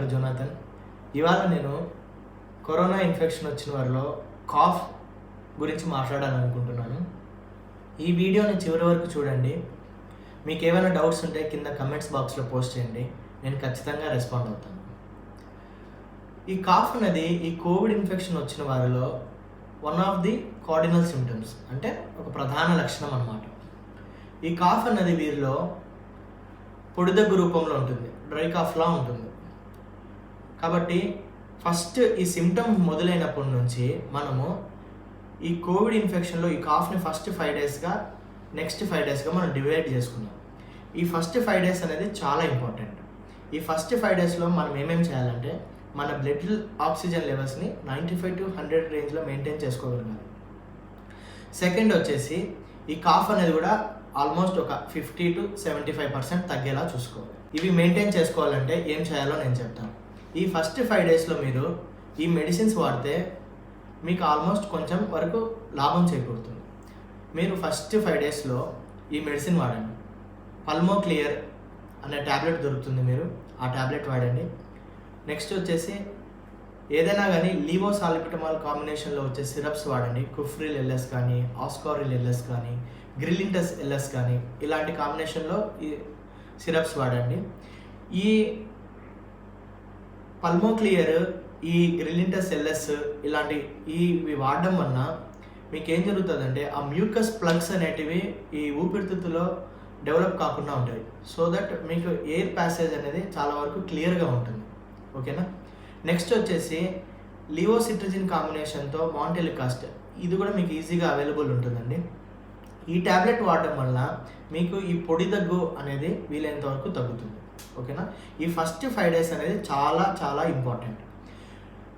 Doctor Jonathan. ఇవాళ నేను corona infection వచ్చిన వారిలో కాఫ్ గురించి మాట్లాడాలనుకుంటున్నాను. ఈ వీడియోని చివరి వరకు చూడండి. మీకు ఏమైనా డౌట్స్ ఉంటే కింద కమెంట్స్ బాక్స్లో పోస్ట్ చేయండి, నేను ఖచ్చితంగా రెస్పాండ్ అవుతాను. ఈ కాఫ్ అనేది ఈ కోవిడ్ ఇన్ఫెక్షన్ వచ్చిన వారిలో one of the cardinal symptoms, అంటే ఒక ప్రధాన లక్షణం అన్నమాట. ఈ కాఫ్ అనేది వీరిలో పొడిదగ్గు రూపంలో ఉంటుంది, డ్రై కాఫ్లా ఉంటుంది. కాబట్టి ఫస్ట్ ఈ సిమ్టమ్ మొదలైనప్పటి నుంచి మనము ఈ కోవిడ్ ఇన్ఫెక్షన్లో ఈ కాఫ్ని ఫస్ట్ 5 డేస్గా, నెక్స్ట్ 5 డేస్గా మనం డివైడ్ చేసుకున్నాం. ఈ ఫస్ట్ 5 డేస్ అనేది చాలా ఇంపార్టెంట్. ఈ ఫస్ట్ 5 డేస్లో మనం ఏమేమి చేయాలంటే మన బ్లడ్ ఆక్సిజన్ లెవెల్స్ని 95 to 100 రేంజ్లో మెయింటైన్ చేసుకోగలగాలి. సెకండ్ వచ్చేసి ఈ కాఫ్ అనేది కూడా ఆల్మోస్ట్ ఒక 50 to 75% తగ్గేలా చూసుకోవాలి. ఇవి మెయింటైన్ చేసుకోవాలంటే ఏం చేయాలో నేను చెప్తాను. ఈ ఫస్ట్ 5 డేస్లో మీరు ఈ మెడిసిన్స్ వాడితే మీకు ఆల్మోస్ట్ కొంచెం వరకు లాభం చేకూరుతుంది. మీరు ఫస్ట్ 5 డేస్లో ఈ మెడిసిన్ వాడండి. పల్మోక్లియర్ అనే ట్యాబ్లెట్ దొరుకుతుంది, మీరు ఆ ట్యాబ్లెట్ వాడండి. నెక్స్ట్ వచ్చేసి ఏదైనా కానీ లీవోసాల్బిటమాల్ కాంబినేషన్లో వచ్చే సిరప్స్ వాడండి. కుఫ్రిల్-Ls కానీ, ఆస్కారిల్-Ls కానీ, గ్రిలింటస్-Ls కానీ, ఇలాంటి కాంబినేషన్లో ఈ సిరప్స్ వాడండి. ఈ పల్మోక్లియర్, ఈ గ్రిలింటస్-Ls ఇలాంటి ఇవి వాడడం వలన మీకు ఏం జరుగుతుందంటే ఆ మ్యూకస్ ప్లగ్స్ అనేటివి ఈ ఊపిరితిత్తులో డెవలప్ కాకుండా ఉంటాయి. సో దట్ మీకు ఎయిర్ ప్యాసేజ్ అనేది చాలా వరకు క్లియర్గా ఉంటుంది. ఓకేనా. నెక్స్ట్ వచ్చేసి లివోసిట్రజిన్ కాంబినేషన్తో మాంటెలికాస్ట్, ఇది కూడా మీకు ఈజీగా అవైలబుల్ ఉంటుందండి. ఈ ట్యాబ్లెట్ వాడడం వల్ల మీకు ఈ పొడి దగ్గు అనేది వీలైనంత వరకు తగ్గుతుంది. ఓకేనా. ఈ ఫస్ట్ 5 డేస్ అనేది చాలా చాలా ఇంపార్టెంట్.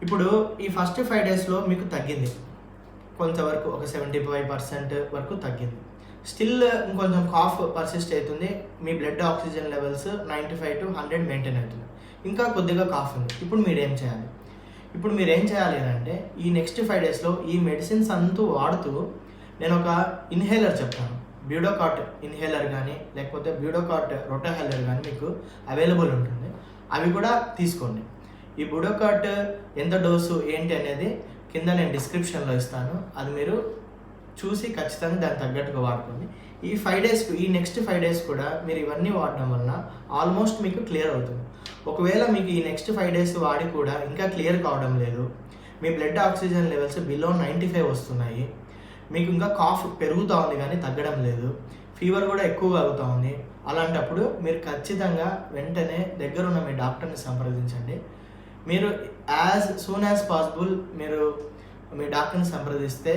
ఇప్పుడు ఈ ఫస్ట్ 5 డేస్లో మీకు తగ్గింది కొంతవరకు, ఒక 75% వరకు తగ్గింది. స్టిల్ ఇంకొంచెం కాఫ్ పర్సిస్ట్ అవుతుంది. మీ blood oxygen levels 95 to 100 maintain అవుతుంది. ఇంకా కొద్దిగా కాఫ్ ఉంది. ఇప్పుడు మీరు ఏం చేయాలి అంటే ఈ నెక్స్ట్ 5 డేస్లో ఈ మెడిసిన్స్ అంతా వాడుతూ నేను ఒక ఇన్హేలర్ చెప్తాను. బ్యూడోకాట్ ఇన్హేలర్ కానీ లేకపోతే బ్యూడోకాట్ రొటాహెల్లర్ కానీ మీకు అవైలబుల్ ఉంటుంది. అవి కూడా తీసుకోండి. ఈ బ్యూడోకాట్ ఎంత డోసు ఏంటి అనేది కింద నేను డిస్క్రిప్షన్లో ఇస్తాను. అది మీరు చూసి ఖచ్చితంగా దానికి తగ్గట్టుగా వాడుకోండి. ఈ 5 డేస్, ఈ నెక్స్ట్ 5 డేస్ కూడా మీరు ఇవన్నీ వాడడం వలన ఆల్మోస్ట్ మీకు క్లియర్ అవుతుంది. ఒకవేళ మీకు ఈ నెక్స్ట్ 5 డేస్ వాడి కూడా ఇంకా క్లియర్ కావడం లేదు, మీ బ్లడ్ ఆక్సిజన్ లెవెల్స్ బిలో 95 వస్తున్నాయి, మీకు ఇంకా కాఫ్ పెరుగుతూ ఉంది కానీ తగ్గడం లేదు, ఫీవర్ కూడా ఎక్కువగా అవుతూ ఉంది, అలాంటప్పుడు మీరు ఖచ్చితంగా వెంటనే దగ్గరున్న మీ డాక్టర్ని సంప్రదించండి. మీరు యాజ్ సూన్ యాజ్ పాసిబుల్ మీరు మీ డాక్టర్ని సంప్రదిస్తే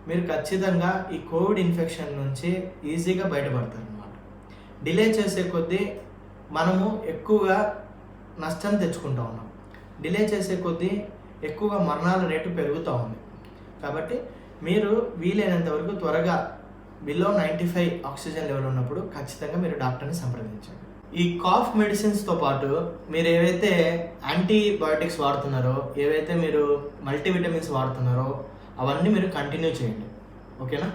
మీరు ఖచ్చితంగా ఈ కోవిడ్ ఇన్ఫెక్షన్ నుంచి ఈజీగా బయటపడతారు అన్నమాట. డిలే చేసే కొద్దీ మనము ఎక్కువగా నష్టం తెచ్చుకుంటూ ఉన్నాం. డిలే చేసే కొద్దీ ఎక్కువగా మరణాల రేటు పెరుగుతూ ఉంది. కాబట్టి మీరు వీలైనంత వరకు త్వరగా బిలో 95 ఆక్సిజన్ లెవెల్ ఉన్నప్పుడు ఖచ్చితంగా మీరు డాక్టర్ని సంప్రదించండి. ఈ కాఫ్ మెడిసిన్స్తో పాటు మీరు ఏవైతే యాంటీబయాటిక్స్ వాడుతున్నారో, ఏవైతే మీరు మల్టీవిటమిన్స్ వాడుతున్నారో అవన్నీ మీరు కంటిన్యూ చేయండి. ఓకేనా.